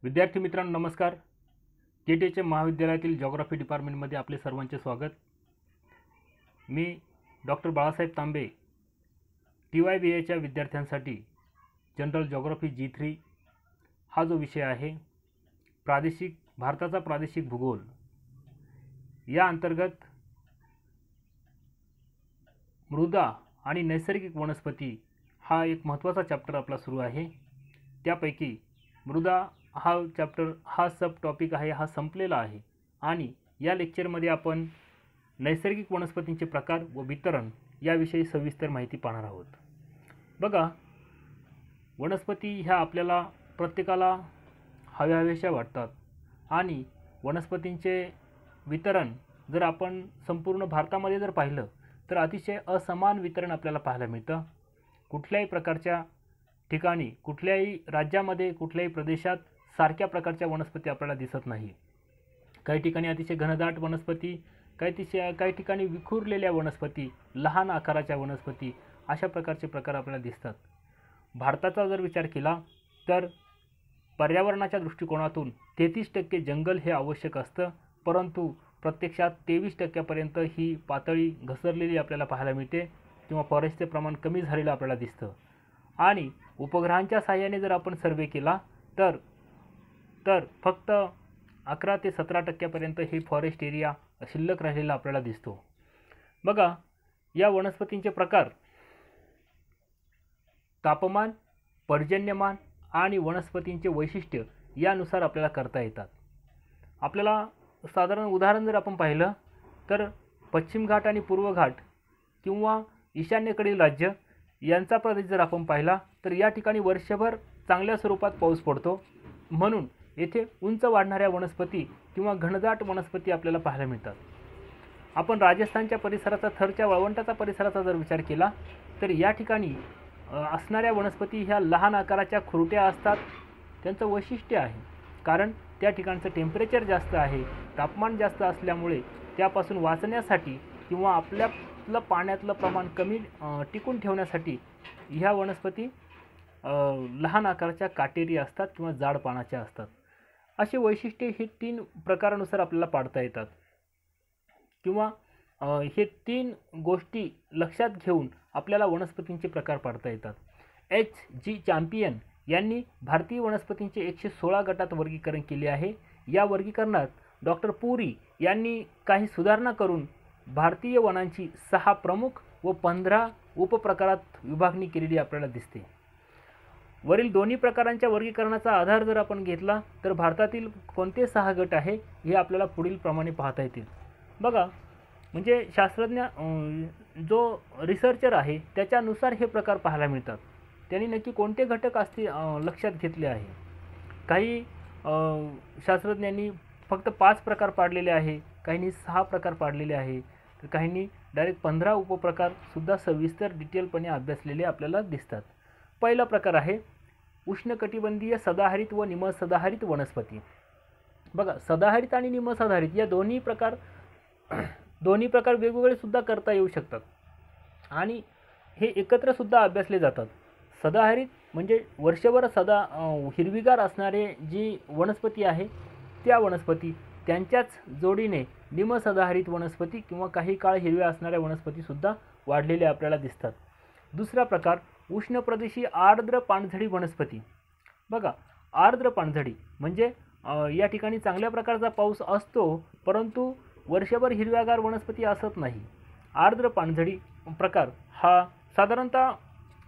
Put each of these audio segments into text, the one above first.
विद्यार्थी मित्रांनो नमस्कार. केटीएच महाविद्यालयातील जिओग्राफी डिपार्टमेंटमध्ये आपले सर्वांचे स्वागत. मी डॉक्टर बाळासाहेब तांबे TYBAच्या विद्यार्थ्यांसाठी जनरल जिओग्राफी G3 हा जो विषय आहे भारताचा प्रादेशिक भूगोल या अंतर्गत मृदा आणि नैसर्गिक वनस्पती हा एक महत्त्वाचा चॅप्टर आपला सुरू आहे. त्यापैकी मृदा हा चॅप्टर हा सब टॉपिक आहे, हा संपलेला आहे आणि या लेक्चरमध्ये आपण नैसर्गिक वनस्पतींचे प्रकार व वितरण याविषयी सविस्तर माहिती पाहणार आहोत. बघा, वनस्पती ह्या आपल्याला प्रत्येकाला हव्याहव्याशा वाटतात आणि वनस्पतींचे वितरण जर आपण संपूर्ण भारतामध्ये जर पाहिलं तर अतिशय असमान वितरण आपल्याला पाहायला मिळतं. कुठल्याही प्रकारच्या ठिकाणी, कुठल्याही राज्यामध्ये, कुठल्याही प्रदेशात सारख्या प्रकारच्या वनस्पती आपल्याला दिसत नाही. काही ठिकाणी अतिशय घनदाट वनस्पती, काही ठिकाणी विखुरलेल्या वनस्पती, लहान आकाराच्या वनस्पती, अशा प्रकारचे प्रकार आपल्याला दिसतात. भारताचा जर विचार केला तर पर्यावरणाच्या दृष्टिकोनातून 33% जंगल हे आवश्यक असतं, परंतु प्रत्यक्षात 23% ही पातळी घसरलेली आपल्याला पाहायला मिळते किंवा फॉरेस्टचे प्रमाण कमी झालेलं आपल्याला दिसतं. आणि उपग्रहांच्या सहाय्याने जर आपण सर्वे केला तर फक्त 11 ते 17% ही फॉरेस्ट एरिया शिल्लक राहिलेला आपल्याला दिसतो. बघा, या वनस्पतींचे प्रकार तापमान, पर्जन्यमान आणि वनस्पतींचे वैशिष्ट्य यानुसार आपल्याला करता येतात. आपल्याला साधारण उदाहरण जर आपण पाहिलं तर पश्चिम घाट आणि पूर्व घाट किंवा ईशान्येकडील राज्य यांचा प्रदेश जर आपण पाहिला तर या ठिकाणी वर्षभर चांगल्या स्वरूपात पाऊस पडतो, म्हणून येथे उंच वाढणाऱ्या वनस्पती किंवा घनदाट वनस्पती आपल्याला पाहायला मिळतात. आपण राजस्थानच्या परिसराचा, थरच्या वाळवंटाचा परिसराचा जर विचार केला तर या ठिकाणी असणाऱ्या वनस्पती ह्या लहान आकाराच्या खुरट्या असतात. त्यांचं वैशिष्ट्य आहे कारण त्या ठिकाणचं टेम्परेचर जास्त आहे, तापमान जास्त असल्यामुळे त्यापासून वाचण्यासाठी किंवा आपल्याला पाण्यातलं प्रमाण कमी टिकून ठेवण्यासाठी ह्या वनस्पती लहान आकाराच्या काटेरी असतात किंवा जाड पानाच्या असतात. असे वैशिष्ट्ये हे 3 प्रकारानुसार आपल्याला पाडता येतात किंवा हे 3 गोष्टी लक्षात घेऊन आपल्याला वनस्पतींचे प्रकार पाडता येतात. H.G. चॅम्पियन यांनी भारतीय वनस्पतींचे 116 गटात वर्गीकरण केले आहे. या वर्गीकरणात डॉक्टर पुरी यांनी काही सुधारणा करून भारतीय वनांची 6 प्रमुख व 15 उपप्रकारात विभागणी केलेली आपल्याला दिसते. वरील दोन्ही प्रकारांच्या वर्गीकरणाचा आधार जर आपण घेतला तर भारतातील कोणते 6 गट आहे हे आपल्याला पुढील प्रमाणे पाहता येतील. बघा, म्हणजे शास्त्रज्ञ जो रिसर्चर आहे त्याच्यानुसार हे प्रकार पाहायला मिळतात. त्यांनी नक्की कोणते घटक लक्षात घेतले आहे. काही शास्त्रज्ञांनी फक्त 5 प्रकार पाडलेले आहे, काहींनी 6 प्रकार पाडलेले आहे, तर काहींनी डायरेक्ट 15 उपप्रकार सुद्धा सविस्तर डिटेलपणे अभ्यासलेले आपल्याला दिसतात. पहिला प्रकार आहे उष्णकटिबंधीय सदाहरित व निमसदाहरित वनस्पती. बघा, सदाहरित आणि निमसदाहरित या दोन्ही प्रकार वेगवेगळे सुद्धा करता येऊ शकतात आणि हे एकत्र सुद्धा अभ्यासले जातात. सदाहरित म्हणजे वर्षभर हिरवीगार असणारे जी वनस्पती आहे त्या वनस्पती, त्यांच्याच जोडीने निमसदाहरित वनस्पती किंवा काही काळ हिरव्या असणाऱ्या वनस्पती सुद्धा वाढलेल्या आपल्याला दिसतात. दुसरा प्रकार उष्ण प्रदेशीय आर्द्र पानझडी वनस्पती. बघा, आर्द्र पानझडी म्हणजे या ठिकाणी चांगल्या प्रकारचा पाऊस असतो परंतु वर्षभर हिरव्यागार वनस्पती असत नाही. आर्द्र पानझडी प्रकार हा साधारणतः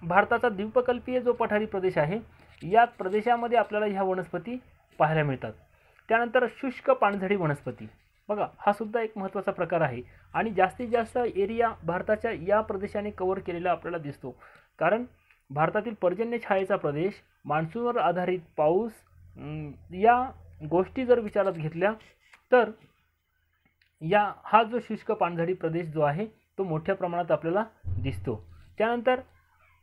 भारताचा द्वीपकल्पीय जो पठारी प्रदेश आहे या प्रदेशामध्ये आपल्याला ह्या वनस्पती पाहायला मिळतात. त्यानंतर शुष्क पानझडी वनस्पती. बघा, हा सुद्धा एक महत्त्वाचा प्रकार आहे आणि जास्तीत जास्त एरिया भारताच्या या प्रदेशाने कव्हर केलेला आपल्याला दिसतो कारण भारतातील पर्जन्य छायेचा प्रदेश, मान्सूनवर आधारित पाऊस या गोष्टी जर विचारात घेतल्या तर हा जो शुष्क पानझडी प्रदेश जो आहे तो मोठ्या प्रमाणात आपल्याला दिसतो. त्यानंतर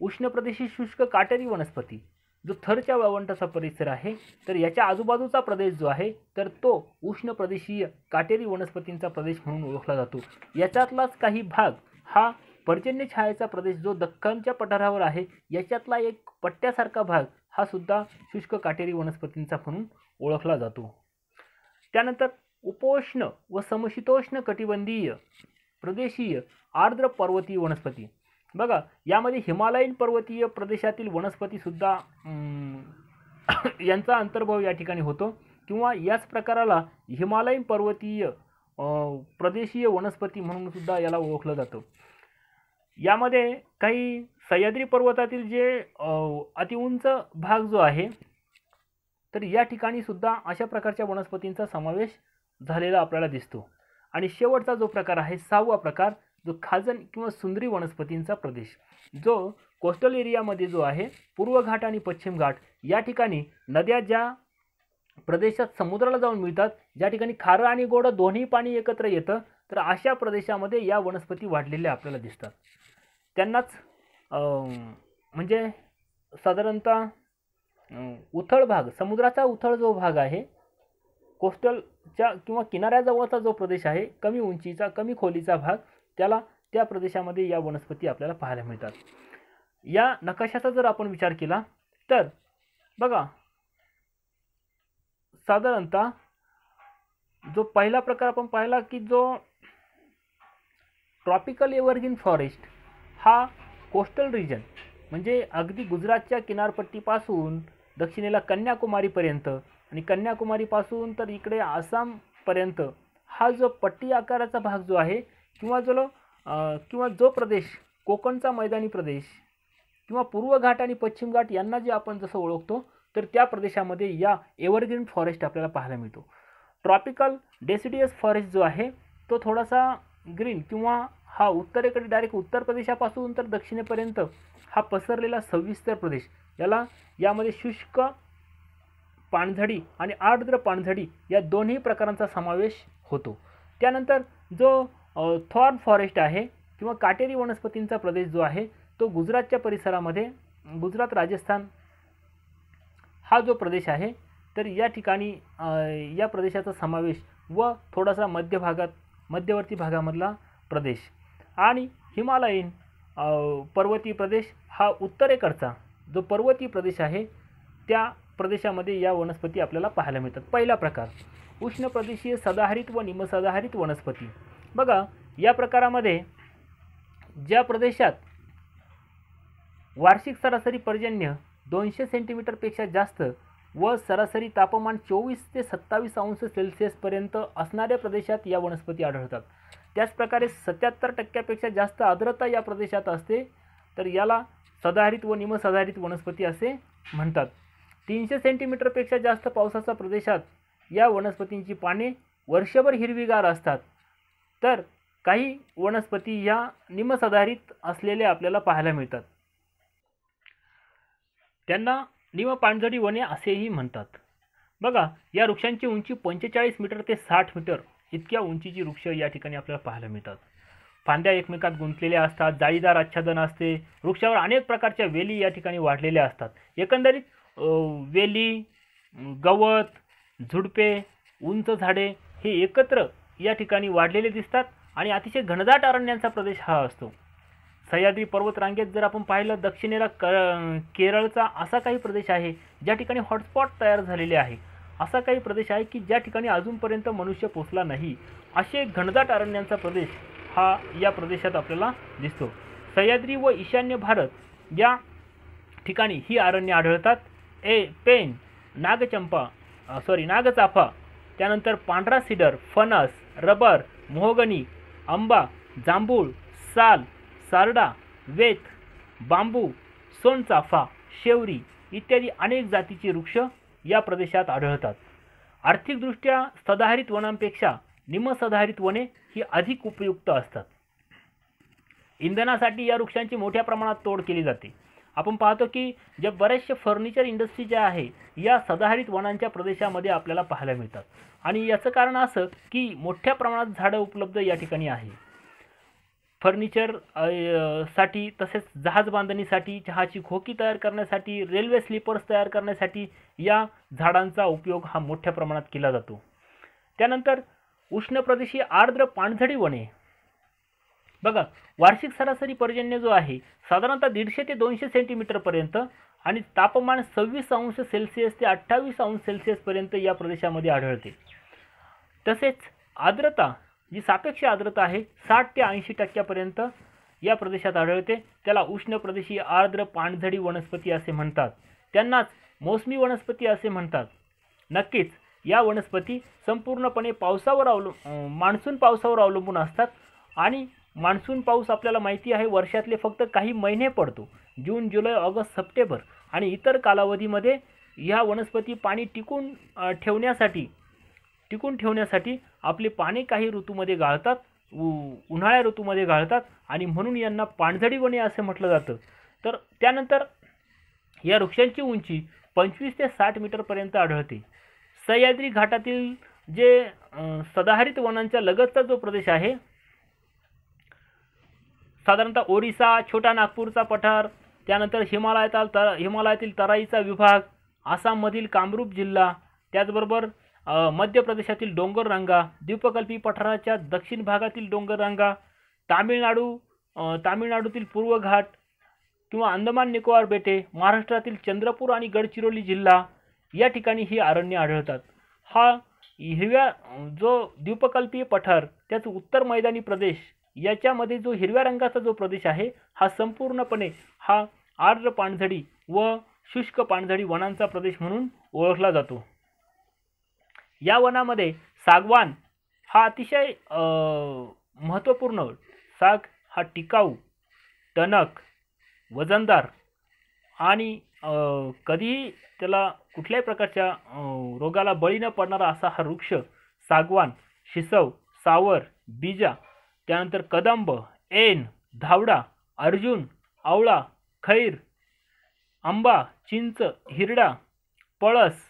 उष्ण प्रदेशीय शुष्क काटेरी वनस्पती जो थरच्या वाळवंटाचा परिसर आहे तर याच्या आजूबाजूचा प्रदेश जो आहे तर तो उष्ण प्रदेशीय काटेरी वनस्पतींचा प्रदेश म्हणून ओळखला जातो. याच्यातलाच काही भाग हा पर्जन्य छायेचा प्रदेश जो दख्खनच्या पठारावर आहे याच्यातला एक पट्ट्यासारखा भाग हा सुद्धा शुष्क काटेरी वनस्पतींचा म्हणून ओळखला जातो. त्यानंतर उपोष्ण व समशीतोष्ण कटिबंधीय प्रदेशीय आर्द्र पर्वतीय वनस्पती. बघा, यामध्ये हिमालयीन पर्वतीय प्रदेशातील वनस्पती सुद्धा यांचा अंतर्भाव या ठिकाणी होतो, किंवा याच प्रकाराला हिमालयीन पर्वतीय प्रदेशीय वनस्पती म्हणून सुद्धा याला ओळखलं जातं. यामध्ये काही सह्याद्री पर्वतातील जे अतिउंच भाग जो आहे, तर या ठिकाणी सुद्धा अशा प्रकारच्या वनस्पतींचा समावेश झालेला आपल्याला दिसतो. आणि शेवटचा जो प्रकार आहे, 6वा प्रकार, जो खाजन किंवा सुंदरी वनस्पतींचा प्रदेश, जो कोस्टल एरियामध्ये जो आहे, पूर्व घाट आणि पश्चिम घाट या ठिकाणी नद्या ज्या प्रदेशात समुद्राला जाऊन मिळतात, ज्या ठिकाणी खारं आणि गोडं दोन्ही पाणी एकत्र येतं, तर अशा प्रदेशामध्ये या वनस्पती वाढलेल्या आपल्याला दिसतात. त्यांनाच म्हणजे साधारणतः उथळ भाग, समुद्राचा उथळ जो भाग आहे, कोस्टलच्या किंवा किनाऱ्याजवळचा जो प्रदेश आहे, कमी उंचीचा कमी खोलीचा भाग, त्या प्रदेशामध्ये या वनस्पती आपल्याला पाहायला मिळतात. या नकाशाचा जर आपण विचार केला तर बघा, साधारणतः जो पहिला प्रकार आपण पाहिला की जो ट्रॉपिकल एव्हरग्रीन फॉरेस्ट, हा कोस्टल रिजन म्हणजे अगदी गुजरातच्या किनारपट्टीपासून दक्षिणेला कन्याकुमारीपर्यंत आणि कन्याकुमारीपासून तर इकडे आसामपर्यंत हा जो पट्टी आकाराचा भाग जो आहे, किंवा जो प्रदेश कोकणचा मैदानी प्रदेश किंवा पूर्व घाट आणि पश्चिम घाट यांना जे आपण जसं ओळखतो, तर त्या प्रदेशामध्ये या एव्हरग्रीन फॉरेस्ट आपल्याला पाहायला मिळतो. ट्रॉपिकल डेसिडियस फॉरेस्ट जो आहे तो थोडासा ग्रीन किंवा हा उत्तरेकडे डायरेक्ट उत्तर प्रदेशापासून तर दक्षिणेपर्यंत हा पसरलेला सविस्तर प्रदेश, यामध्ये शुष्क पाणझडी आणि आर्द्र पाणझडी या दोन्ही प्रकारांचा समावेश होतो. त्यानंतर जो थॉर्न फॉरेस्ट आहे किंवा काटेरी वनस्पतींचा प्रदेश जो आहे, तो गुजरातच्या परिसरामध्ये, गुजरात राजस्थान हा जो प्रदेश आहे, तर या ठिकाणी या प्रदेशाचा समावेश व थोडासा मध्यवर्ती भागामधला प्रदेश आणि हिमालयीन पर्वतीय प्रदेश हा उत्तरेकडचा जो पर्वतीय प्रदेश आहे, त्या प्रदेशामध्ये या वनस्पती आपल्याला पाहायला मिळतात. पहिला प्रकार उष्ण प्रदेशीय सदाहरित व निमसदाहरित वनस्पती. बघा, या प्रकारामध्ये ज्या प्रदेशात वार्षिक सरासरी पर्जन्य 200 सेंटीमीटरपेक्षा जास्त व सरासरी तापमान 24 ते 27 अंश सेल्सिअसपर्यंत असणाऱ्या प्रदेशात या वनस्पती आढळतात. त्याचप्रकारे 77% जास्त आर्द्रता या प्रदेशात असते, तर याला सदाहरित व निमसदाहरित वनस्पती असे म्हणतात. 300 सेंटीमीटरपेक्षा जास्त पावसाच्या प्रदेशात या वनस्पतींची पाने वर्षभर हिरवीगार असतात, तर काही वनस्पती या निमसदाहरित असलेल्या आपल्याला पाहायला मिळतात. त्यांना निमपाणझडी वने असेही म्हणतात. बघा, या वृक्षांची उंची 45 मीटर ते 60 मीटर इतक्या उंचीची वृक्ष या ठिकाणी आपल्याला पाहायला मिळतात. फांद्या एकमेकात गुंतलेल्या असतात, जाळीदार आच्छादन असते, वृक्षावर अनेक प्रकारच्या वेली या ठिकाणी वाढलेल्या असतात. एकंदरीत वेली, गवत, झुडपे, उंच झाडे हे एकत्र या ठिकाणी वाढलेले दिसतात आणि अतिशय घनदाट अरण्यांचा प्रदेश हा असतो. सह्याद्री पर्वतरांगेत जर आपण पाहिलं, दक्षिणेला केरळचा असा काही प्रदेश आहे ज्या ठिकाणी हॉटस्पॉट तयार झालेले आहे, असा काही प्रदेश आहे की ज्या ठिकाणी अजूनपर्यंत मनुष्य पोचला नाही, असे घनदाट अरण्यांचा प्रदेश हा या प्रदेशात आपल्याला दिसतो. सह्याद्री व ईशान्य भारत या ठिकाणी ही अरण्ये आढळतात. पेन, नागचाफा, त्यानंतर पांढरा सीडर, फणस, रबर, मोहगनी, आंबा, जांभूळ, साल, सारडा, वेत, बांबू, सोनचाफा, शेवरी इत्यादी अनेक जातीचे वृक्ष या प्रदेशात आढळतात. आर्थिकदृष्ट्या सदाहरित वनांपेक्षा निमसदाहरित वने ही अधिक उपयुक्त असतात. इंधनासाठी या वृक्षांची मोठ्या प्रमाणात तोड केली जाते. आपण पाहतो की जे बरेचसे फर्निचर इंडस्ट्री ज्या आहे या सदाहरित वनांच्या प्रदेशामध्ये आपल्याला पाहायला मिळतात आणि याचं कारण असं की मोठ्या प्रमाणात झाडं उपलब्ध या ठिकाणी आहे. फर्निचर साठी, तसेच जहाज बांधणीसाठी, चहाची खोकी तयार करण्यासाठी, रेल्वे स्लीपर्स तयार करण्यासाठी या झाडांचा उपयोग हा मोठ्या प्रमाणात केला जातो. त्यानंतर उष्ण प्रदेशीय आर्द्र पाणझडी वने. बघा, वार्षिक सरासरी पर्जन्य जो आहे साधारणतः 150 ते 200 सेंटीमीटरपर्यंत आणि तापमान 26°C ते 28°C या प्रदेशामध्ये आढळते. तसेच आर्द्रता जी सापेक्ष आर्द्रता आहे 60 ते 80% या प्रदेशात आढळते. त्याला उष्ण प्रदेशीय आर्द्र पानझडी वनस्पती असे म्हणतात. त्यांनाच मोसमी वनस्पती असे म्हणतात. नक्कीच या वनस्पती संपूर्णपणे मान्सून पावसावर अवलंबून असतात आणि मान्सून पाऊस आपल्याला माहिती आहे वर्षातले फक्त काही महिने पडतो. जून, जुलै, ऑगस्ट, सप्टेंबर आणि इतर कालावधीमध्ये ह्या वनस्पती पाणी टिकून ठेवण्यासाठी आपले पाणी काही ऋतूमध्ये गाळतात, उन्हाळ्या ऋतूमध्ये गाळतात आणि म्हणून यांना पानझडी वने असे म्हटलं जातं. तर त्यानंतर या वृक्षांची उंची 25 ते 60 मीटरपर्यंत आढळते. सह्याद्री घाटातील जे सदाहरित वनांच्या लगतचा जो प्रदेश आहे, साधारणतः ओरिसा, छोटा नागपूरचा पठार, त्यानंतर हिमालयातील तराईचा विभाग, आसाममधील कामरूप जिल्हा, त्याचबरोबर मध्य प्रदेशातील डोंगर रांगा, द्वीपकल्पी पठाराच्या दक्षिण भागातील डोंगर रांगा, तामिळनाडूतील पूर्व घाट किंवा अंदमान निकोबार बेटे, महाराष्ट्रातील चंद्रपूर आणि गडचिरोली जिल्हा या ठिकाणी ही अरण्य आढळतात. हा जो द्वीपकल्पीय पठार त्याचं उत्तर मैदानी प्रदेश याच्यामध्ये जो हिरव्या रंगाचा जो प्रदेश आहे हा संपूर्णपणे हा आर्द्र पानझडी व शुष्क पानझडी वनांचा प्रदेश म्हणून ओळखला जातो. या वनामध्ये सागवान हा अतिशय महत्त्वपूर्ण, साग हा टिकाऊ, टणक, वजनदार आणि कधीही त्याला कुठल्याही प्रकारच्या रोगाला बळी न पडणारा असा हा वृक्ष सागवान, शिसव, सावर, बीजा, त्यानंतर कदंब, ऐन, धावडा, अर्जुन, आवळा, खैर, आंबा, चिंच, हिरडा, पळस,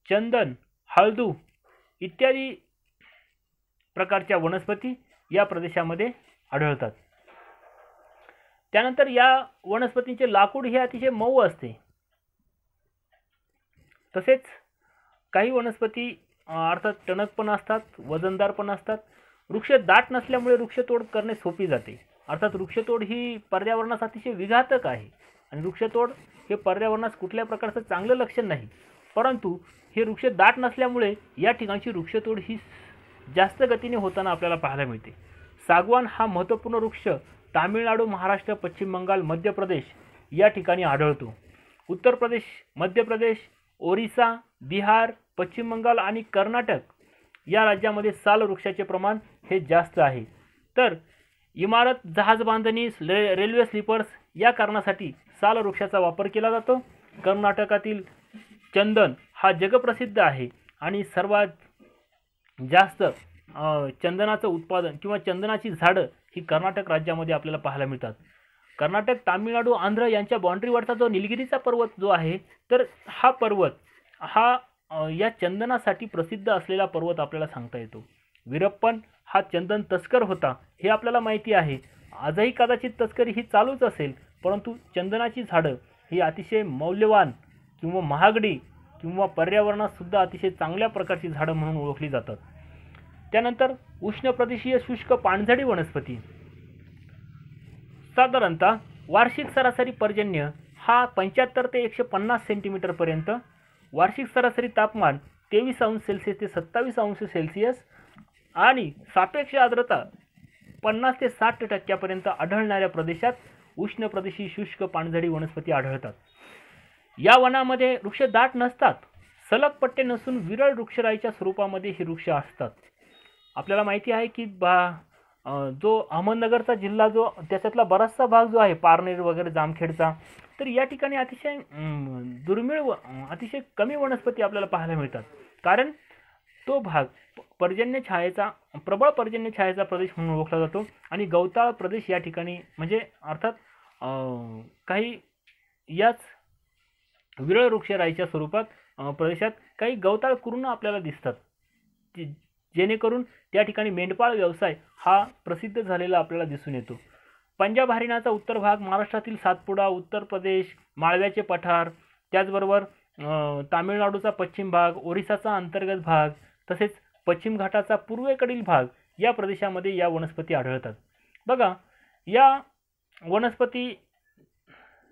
चंदन, हळदू इत्यादी प्रकारच्या वनस्पती या प्रदेशामध्ये आढळतात. त्यानंतर या वनस्पतींचे लाकूड हे अतिशय मऊ असते. तसेच काही वनस्पती अर्थात टणक पण असतात, वजनदार पण असतात. वृक्ष दाट नसल्यामुळे वृक्षतोड करणे सोपी जाते. अर्थात वृक्षतोड ही पर्यावरणास अतिशय विघातक आहे आणि वृक्षतोड हे पर्यावरणास कुठल्या प्रकारचं चांगलं लक्षण नाही. परंतु हे वृक्ष दाट नसल्यामुळे या ठिकाणची वृक्षतोड ही जास्त गतीने होताना आपल्याला पाहायला मिळते. सागवान हा महत्त्वपूर्ण वृक्ष तामिळनाडू, महाराष्ट्र, पश्चिम बंगाल, मध्य प्रदेश या ठिकाणी आढळतो. उत्तर प्रदेश, मध्य प्रदेश, ओरिसा, बिहार, पश्चिम बंगाल आणि कर्नाटक या राज्यामध्ये साल वृक्षाचे प्रमाण हे जास्त आहे. तर इमारत, जहाज बांधणी, रेल्वे स्लीपर्स या कारणासाठी साल वृक्षाचा वापर केला जातो. कर्नाटकातील चंदन हा जगप्रसिद्ध आहे आणि सर्वात जास्त चंदनाचं उत्पादन किंवा चंदनाची झाडं ही कर्नाटक राज्यामध्ये आपल्याला पाहायला मिळतात. कर्नाटक, तामिळनाडू, आंध्र यांच्या बाँड्रीवरचा जो निलगिरीचा पर्वत जो आहे, तर हा पर्वत हा या चंदनासाठी प्रसिद्ध असलेला पर्वत आपल्याला सांगता येतो. वीरप्पन हा चंदन तस्कर होता हे आपल्याला माहिती आहे. आजही कदाचित तस्करी ही चालूच असेल, परंतु चंदनाची झाडं ही अतिशय मौल्यवान किंवा महागडी किंवा पर्यावरणात सुद्धा अतिशय चांगल्या प्रकारची झाडं म्हणून ओळखली जातात. त्यानंतर उष्ण प्रदेशीय शुष्क पानझडी वनस्पती. साधारणतः वार्षिक सरासरी पर्जन्य हा 75 ते 150 सेंटीमीटरपर्यंत, वार्षिक सरासरी तापमान 23°C ते 27°C आणि सापेक्ष आर्द्रता 50 ते 60% आढळणाऱ्या प्रदेशात उष्ण प्रदेशीय शुष्क पानझडी वनस्पती आढळतात. या वनामध्ये वृक्ष दाट नसतात, सलग पट्टे नसून विरळ वृक्षराईच्या स्वरूपामध्ये हे वृक्ष असतात. आपल्याला माहिती आहे की जो अहमदनगरचा जिल्हा जो त्याच्यातला बराचसा भाग जो आहे पारनेर वगैरे जामखेडचा, तर या ठिकाणी अतिशय दुर्मिळ अतिशय कमी वनस्पती आपल्याला पाहायला मिळतात. कारण तो भाग प्रबळ पर्जन्य छायेचा प्रदेश म्हणून ओळखला जातो आणि गवताळ प्रदेश या ठिकाणी म्हणजे अर्थात काही याच विरळ वृक्षराईच्या स्वरूपात प्रदेशात काही गवताळ कुरुण आपल्याला दिसतात, जेणेकरून त्या ठिकाणी मेंढपाळ व्यवसाय हा प्रसिद्ध झालेला आपल्याला दिसून येतो. पंजाब हरियाणाचा उत्तर भाग, महाराष्ट्रातील सातपुडा, उत्तर प्रदेश, माळव्याचे पठार, त्याचबरोबर तामिळनाडूचा पश्चिम भाग, ओरिसाचा अंतर्गत भाग, तसेच पश्चिम घाटाचा पूर्वेकडील भाग या प्रदेशामध्ये या वनस्पती आढळतात. बघा, या वनस्पती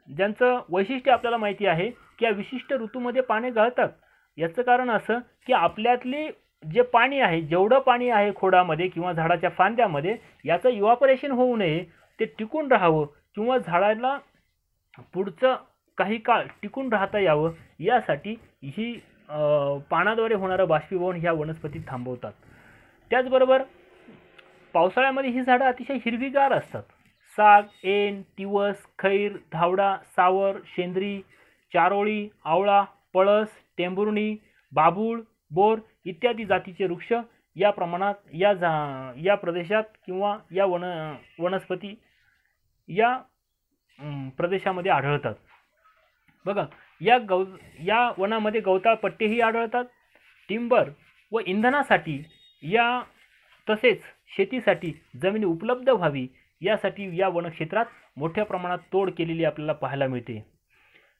ज्यांचं वैशिष्ट्य आपल्याला माहिती आहे की या विशिष्ट ऋतूमध्ये पाने गळतात. याचं कारण असं की आपल्यातली जे पाणी आहे, जेवढं पाणी आहे खोडामध्ये किंवा झाडाच्या फांद्यामध्ये, याचं इव्हापोरेशन होऊ नये, ते टिकून राहावं किंवा झाडाला पुढचं काही काळ टिकून राहता यावं यासाठी ही पानाद्वारे होणारं बाष्पीभवन ह्या वनस्पती थांबवतात. त्याचबरोबर पावसाळ्यामध्ये ही झाडं अतिशय हिरवीगार असतात. साग, ऐन, तिवस, खैर, धावडा, सावर, शेंद्री, चारोळी, आवळा, पळस, टेंभुर्णी, बाभूळ, बोर इत्यादी जातीचे वृक्ष या प्रमाणात या प्रदेशात किंवा या वनस्पती या प्रदेशामध्ये आढळतात. बघा, या वनामध्ये गवताळ पट्टेही आढळतात. टिंबर व इंधनासाठी तसेच शेतीसाठी जमीन उपलब्ध व्हावी यासाठी या वनक्षेत्रात मोठ्या प्रमाणात तोड केलेली आपल्याला पाहायला मिळते.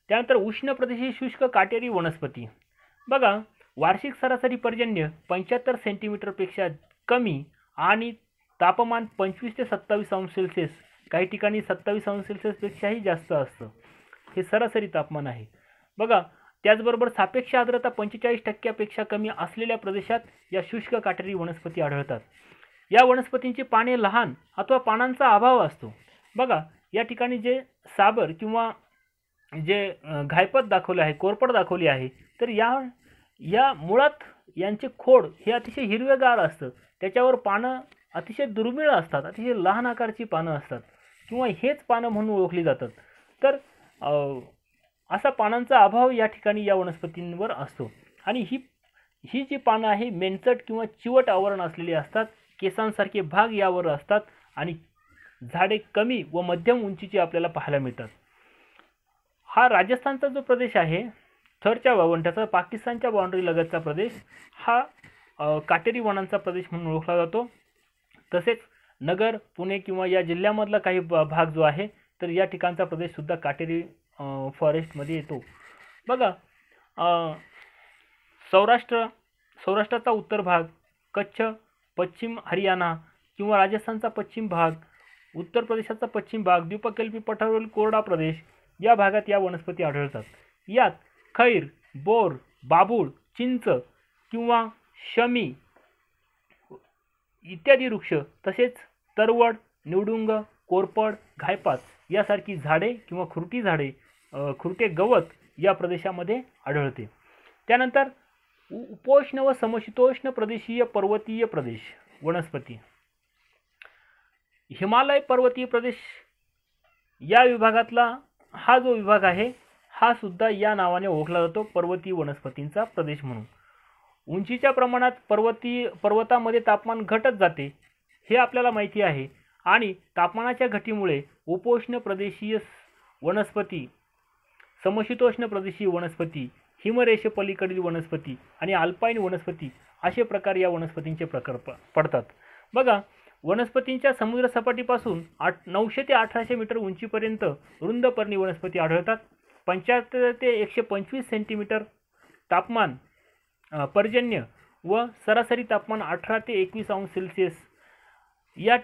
त्यानंतर उष्ण प्रदेशीय शुष्क काटेरी वनस्पती. बघा, वार्षिक सरासरी पर्जन्य 75 सेंटीमीटरपेक्षा कमी आणि तापमान 25 ते 27 अंश सेल्सिअस, काही ठिकाणी 27 अंश सेल्सिअसपेक्षाही जास्त असतं. हे सरासरी तापमान आहे. बघा, त्याचबरोबर सापेक्ष आर्द्रता 45% कमी असलेल्या प्रदेशात या शुष्क काटेरी वनस्पती आढळतात. या वनस्पतींची पाने लहान अथवा पानांचा अभाव असतो. बघा, या ठिकाणी जे साबर किंवा जे घायपत दाखवले आहे, कोरपड दाखवली आहे, तर या मुळात यांचे खोड हे अतिशय हिरवेगार असतं. त्याच्यावर पानं अतिशय दुर्मिळ असतात, अतिशय लहान आकारची पानं असतात किंवा हेच पानं म्हणून ओळखली जातात. तर असा पानांचा अभाव या ठिकाणी या वनस्पतींवर असतो. आणि ही जी पानं आहे मेनचट किंवा चिवट आवरण असलेली असतात. केसांसारखे भाग यावर असतात आणि झाडे कमी व मध्यम उंचीची आपल्याला पाहायला मिळतात. हा राजस्थानचा जो प्रदेश आहे, थरच्या वाळवंटाचा, पाकिस्तानच्या बाउंड्री लगतचा प्रदेश, हा काटेरी वनांचा प्रदेश म्हणून ओळखला जातो. तसेच नगर, पुणे किंवा या जिल्ह्यामधला काही भाग जो आहे, तर या ठिकाणचा प्रदेशसुद्धा काटेरी फॉरेस्टमध्ये येतो. बघा, सौराष्ट्राचा उत्तर भाग, कच्छ, पश्चिम हरियाणा किंवा राजस्थानचा पश्चिम भाग, उत्तर प्रदेशाचा पश्चिम भाग, द्वीपकल्पी पठारावरील कोरडा प्रदेश या भागात या वनस्पती आढळतात. यात खैर, बोर, बाभूळ, चिंच किंवा शमी इत्यादी वृक्ष, तसेच तरवड, निवडुंग, कोरपड, घायपात यासारखी झाडे किंवा खुरटी झाडे, खुरटे गवत या प्रदेशामध्ये आढळते. त्यानंतर उपोष्ण व समशीतोष्ण प्रदेशीय पर्वतीय प्रदेश वनस्पती. हिमालय पर्वतीय प्रदेश या विभागातला हा जो विभाग आहे, हा सुद्धा या नावाने ओळखला जातो, पर्वतीय वनस्पतींचा प्रदेश म्हणून. उंचीच्या प्रमाणात पर्वतामध्ये तापमान घटत जाते हे आपल्याला माहिती आहे. आणि तापमानाच्या घटीमुळे उपोष्ण प्रदेशीय वनस्पती, समशीतोष्ण प्रदेशीय वनस्पती, हिमरेषे पलीकडील वनस्पती आणि अल्पाईन वनस्पती असे प्रकार या वनस्पतींचे प्रकार पडतात. बघा, वनस्पतींच्या समुद्रसपाटीपासून 900 ते 1800 मीटर उंचीपर्यंत रुंद पर्णी वनस्पती आढळतात. 75 ते 125 सेंटीमीटर तापमान पर्जन्य व सरासरी तापमान 18 ते 21 अंश सेल्सिअस या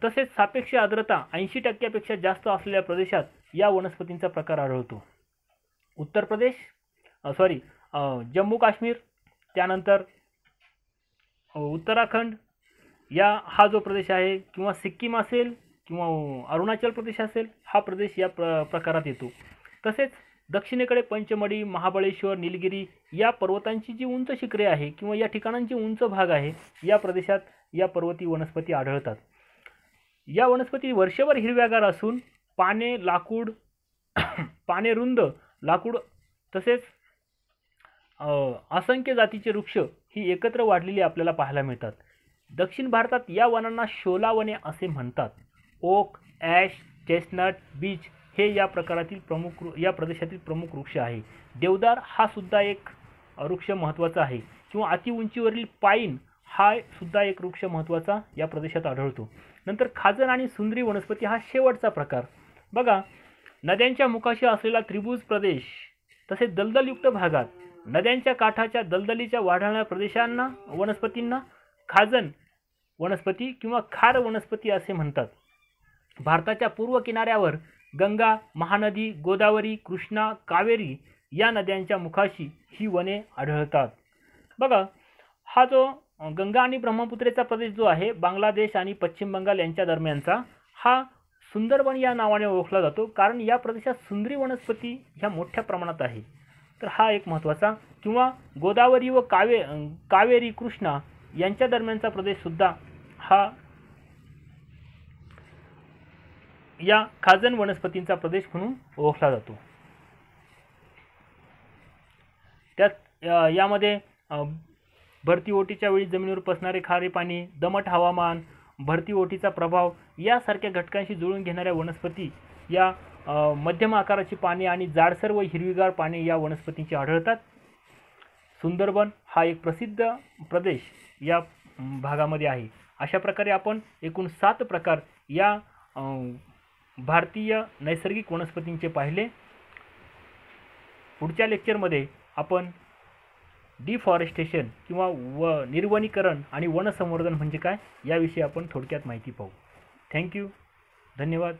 तसेच सापेक्ष आर्द्रता 80% जास्त असलेल्या प्रदेशात या वनस्पतींचा प्रकार आढळतो. जम्मू काश्मीर, त्यानंतर उत्तराखंड हा जो प्रदेश आहे, किंवा सिक्कीम असेल किंवा अरुणाचल प्रदेश असेल, हा प्रदेश या प्रकारात येतो. तसेच दक्षिणेकडे पंचमढी, महाबळेश्वर, निलगिरी या पर्वतांची जी उंच शिखरे आहे किंवा या ठिकाणांची उंच भाग आहे, या प्रदेशात या पर्वतीय वनस्पती आढळतात. या वनस्पती वर्षभर हिरव्यागार असून पाने रुंद, लाकूड तसेच असंख्य जातीचे वृक्ष ही एकत्र वाढलेली आपल्याला पाहायला मिळतात. दक्षिण भारतात या वनांना शोला वने असे म्हणतात. ओक, ॲश, चेस्टनट, बीच हे या प्रदेशातील प्रमुख वृक्ष आहे. देवदार हा सुद्धा एक वृक्ष महत्त्वाचा आहे किंवा अति उंचीवरील पाईन हा सुद्धा एक वृक्ष महत्त्वाचा या प्रदेशात आढळतो. नंतर खाजन आणि सुंदरी वनस्पती हा शेवटचा प्रकार. बघा, नद्यांच्या मुखाशी असलेला त्रिभुज प्रदेश तसेच दलदलयुक्त भागात नद्यांच्या काठाच्या दलदलीच्या वाढणाऱ्या वनस्पतींना खाजन वनस्पती किंवा खार वनस्पती असे म्हणतात. भारताच्या पूर्व किनाऱ्यावर गंगा, महानदी, गोदावरी, कृष्णा, कावेरी या नद्यांच्या मुखाशी ही वने आढळतात. बघा, हा जो गंगा आणि ब्रह्मपुत्रेचा प्रदेश जो आहे बांगलादेश आणि पश्चिम बंगाल यांच्या दरम्यानचा, हा सुंदरबन या नावाने ओळखला जातो, कारण या प्रदेशात सुंदरी वनस्पती ह्या मोठ्या प्रमाणात आहे. तर हा एक महत्त्वाचा. किंवा गोदावरी व कावेरी, कृष्णा यांच्या दरम्यानचा प्रदेशसुद्धा हा या खाजन वनस्पतींचा प्रदेश म्हणून ओळखला जातो. त्यात यामध्ये भरती ओहोटीच्या वेळी जमिनीवर पसणारे खारे पाणी, दमट हवामान, भरती ओहोटीचा प्रभाव यासारख्या घटकांशी जुळून घेणाऱ्या वनस्पती या मध्यम आकाराची पाने आणि जाडसर व हिरवीगार पाने या वनस्पतींची आढळतात. सुंदरबन हा एक प्रसिद्ध प्रदेश या भागामध्ये आहे. अशा प्रकारे आपण एकूण 7 प्रकार या भारतीय नैसर्गिक वनस्पतींचे पाहिले. पुढच्या लेक्चरमध्ये आपण डिफॉरेस्टेशन किंवा निर्वनीकरण आणि वनसंवर्धन म्हणजे काय याविषयी आपण थोडक्यात माहिती पाहू. थँक्यू. धन्यवाद.